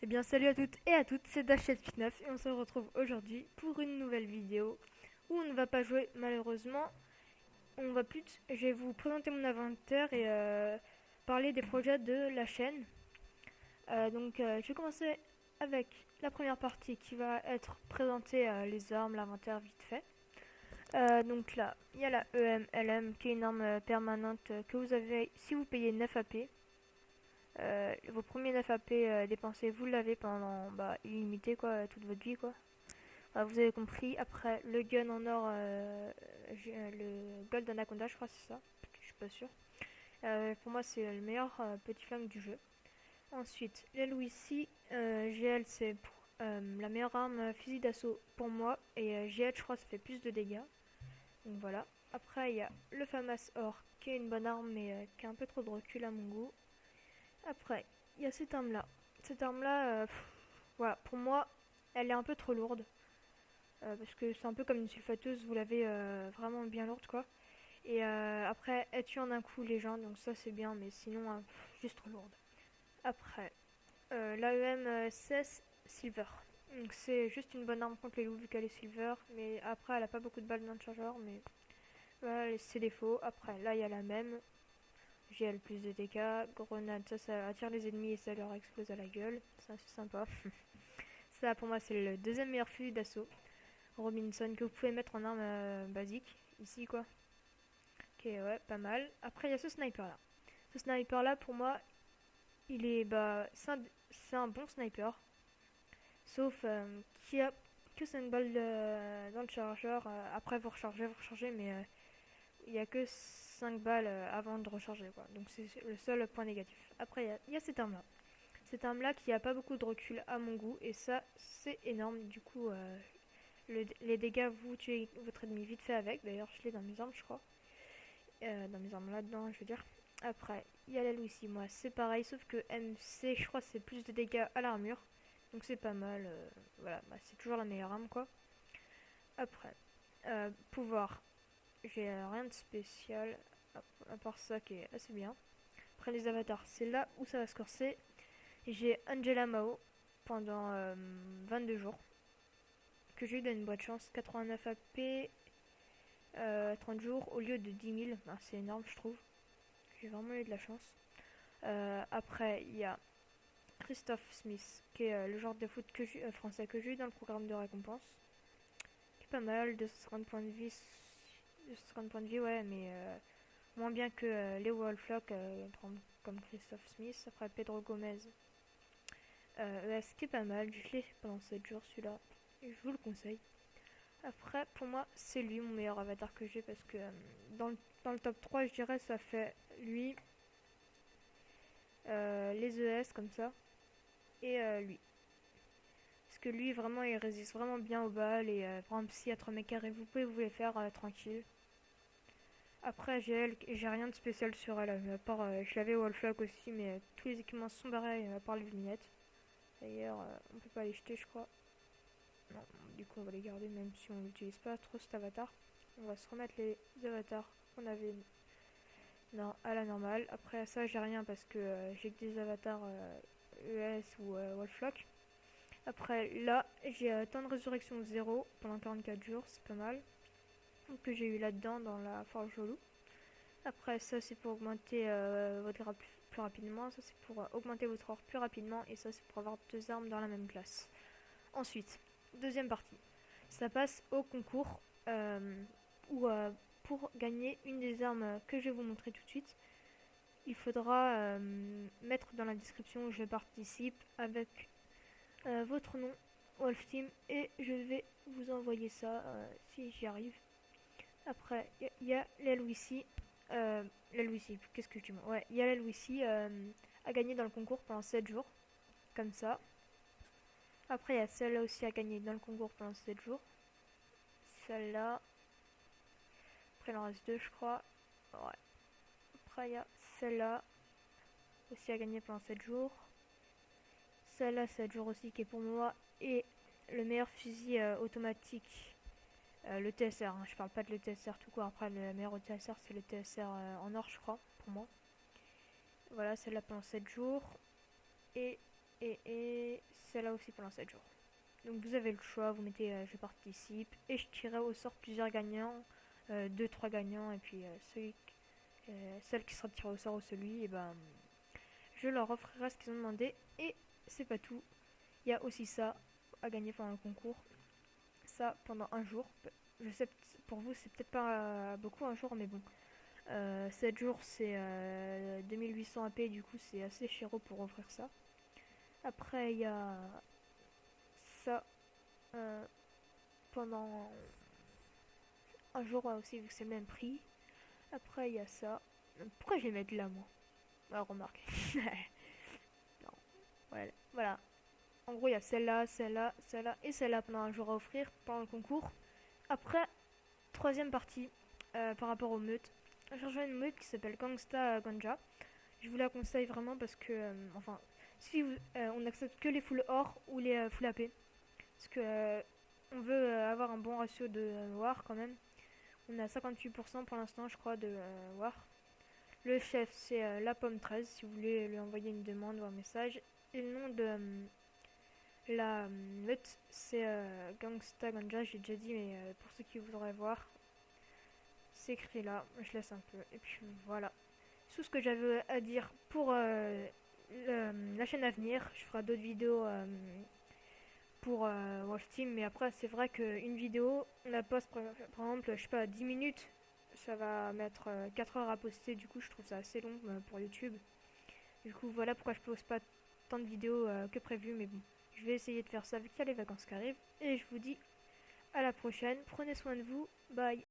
bien salut à toutes et à toutes, c'est Dachet9 et on se retrouve aujourd'hui pour une nouvelle vidéo où on ne va pas jouer malheureusement. Je vais vous présenter mon inventaire et parler des projets de la chaîne. Je vais commencer avec la première partie qui va être présenter les armes, l'inventaire vite fait. Donc là, il y a la EMLM qui est une arme permanente que vous avez si vous payez 9 AP. Vos premiers 9 AP dépensés, vous l'avez pendant illimité quoi, toute votre vie quoi. Vous avez compris. Après le gun en or, le Gold Anaconda, je crois c'est ça. Je suis pas sûr. Pour moi c'est le meilleur petit flingue du jeu. Ensuite, les Louis C GL c'est pour la meilleure arme fusil d'assaut pour moi et GL je crois ça fait plus de dégâts. Donc voilà. Après il y a le FAMAS or qui est une bonne arme mais qui a un peu trop de recul à mon goût. Après, il y a cette arme-là. Cette arme-là, voilà, pour moi, elle est un peu trop lourde. Parce que c'est un peu comme une sulfateuse, vous l'avez vraiment bien lourde, quoi. Et après, elle tue en un coup les gens, donc ça c'est bien, mais sinon, juste trop lourde. Après, l'AEM 16 Silver. Donc c'est juste une bonne arme contre les loups vu qu'elle est silver, mais après elle a pas beaucoup de balles dans le chargeur, mais voilà, c'est défaut. Après, là il y a la même. GL plus de dégâts, grenade, ça attire les ennemis et ça leur explose à la gueule, ça c'est sympa. Ça pour moi c'est le deuxième meilleur fusil d'assaut. Robinson que vous pouvez mettre en arme basique, ici quoi. Ok ouais, pas mal. Après il y a ce sniper là. Ce sniper là pour moi, il est c'est un bon sniper. Sauf qu'il y a que 5 balles dans le chargeur. Après vous rechargez, mais il n'y a que 5 balles avant de recharger quoi. Donc c'est le seul point négatif. Après il y a cette arme là. Cette arme là qui a pas beaucoup de recul à mon goût et ça c'est énorme. Du coup les dégâts vous tuez votre ennemi vite fait avec. D'ailleurs je l'ai dans mes armes je crois. Dans mes armes là dedans je veux dire. Après il y a la Louis moi c'est pareil sauf que MC je crois c'est plus de dégâts à l'armure. Donc c'est pas mal. Voilà c'est toujours la meilleure arme quoi. Après pouvoir j'ai rien de spécial à part ça qui est assez bien. Après les avatars, c'est là où ça va se corser. J'ai Angela Mao pendant 22 jours que j'ai eu dans une boîte chance, 89 AP, 30 jours au lieu de 10 000. C'est énorme je trouve. J'ai vraiment eu de la chance. Après il y a Christophe Smith qui est le genre de foot français que j'ai eu dans le programme de récompense. Qui est pas mal, 250 points de vie. 250 points de vie ouais mais moins bien que Leo Wolflock comme Christophe Smith. Après Pedro Gomez. ES qui est pas mal, je l'ai pendant 7 jours celui-là. Et je vous le conseille. Après, pour moi, c'est lui mon meilleur avatar que j'ai parce que dans le top 3, je dirais, ça fait lui, les ES comme ça, et lui. Parce que lui, vraiment, il résiste vraiment bien aux balles et par exemple, s'il y a 3 mecs carrés, vous pouvez vous les faire tranquille. Après, j'ai rien de spécial sur elle, à part, je l'avais au Wallflock aussi, mais tous les équipements sont pareils, à part les vignettes. D'ailleurs, on peut pas les jeter, je crois. Non, du coup on va les garder même si on n'utilise pas trop cet avatar. On va se remettre les avatars qu'on avait à la normale. Après ça j'ai rien parce que j'ai que des avatars ES ou Wolflock. Après là j'ai temps de résurrection 0 pendant 44 jours, c'est pas mal. Donc, que j'ai eu là-dedans dans la forge au loup. Après ça c'est pour augmenter votre grade plus rapidement. Ça c'est pour augmenter votre or plus rapidement. Et ça c'est pour avoir 2 armes dans la même classe. Ensuite, deuxième partie. Ça passe au concours où pour gagner une des armes que je vais vous montrer tout de suite, il faudra mettre dans la description où je participe avec votre nom, Wolf Team, et je vais vous envoyer ça si j'y arrive. Après, il y a la Louis qu'est-ce que je dis moi? Ouais, il y a la Louis à gagner dans le concours pendant 7 jours, comme ça. Après, il y a celle-là aussi à gagner dans le concours pendant 7 jours. Celle-là. Après, il en reste 2, je crois. Ouais. Après, il y a celle-là aussi à gagner pendant 7 jours. Celle-là, 7 jours aussi, qui est pour moi. Et le meilleur fusil automatique, le TSR. Je parle pas de le TSR tout court. Après, le meilleur TSR, c'est le TSR en or, je crois, pour moi. Voilà, celle-là pendant 7 jours. Et et celle-là aussi pendant 7 jours. Donc vous avez le choix, vous mettez je participe et je tirerai au sort plusieurs gagnants, 2-3 gagnants et puis celle qui sera tirée au sort ou celui, et ben je leur offrirai ce qu'ils ont demandé. Et c'est pas tout, il y a aussi ça à gagner pendant le concours, ça pendant un jour. Je sais pour vous c'est peut-être pas beaucoup un jour, mais bon, 7 jours c'est 2800 AP, du coup c'est assez cher pour offrir ça. Après il y a ça pendant un jour aussi, vu que c'est le même prix. Après il y a ça. Pourquoi je vais mettre là moi? Ah, remarque. Non, voilà. En gros il y a celle-là, celle-là, celle-là et celle-là pendant un jour à offrir pendant le concours. Après, troisième partie, par rapport aux meutes. J'ai rejoint une meute qui s'appelle Gangsta Ganja. Je vous la conseille vraiment parce que, enfin, si on n'accepte que les full or ou les full AP. Parce que on veut avoir un bon ratio de war quand même. On est à 58% pour l'instant, je crois, de war. Le chef, c'est la pomme 13, si vous voulez lui envoyer une demande ou un message. Et le nom de la meute, c'est Gangsta Ganja, j'ai déjà dit, mais pour ceux qui voudraient voir, c'est écrit là, je laisse un peu. Et puis voilà. Tout ce que j'avais à dire pour la chaîne à venir. Je ferai d'autres vidéos pour Wolf Team, mais après, c'est vrai qu'une vidéo, on la poste par exemple, je sais pas, 10 minutes, ça va mettre 4 heures à poster. Du coup, je trouve ça assez long pour YouTube. Du coup, voilà pourquoi je poste pas tant de vidéos que prévu, mais bon, je vais essayer de faire ça vu qu'il y a les vacances qui arrivent. Et je vous dis à la prochaine, prenez soin de vous, bye.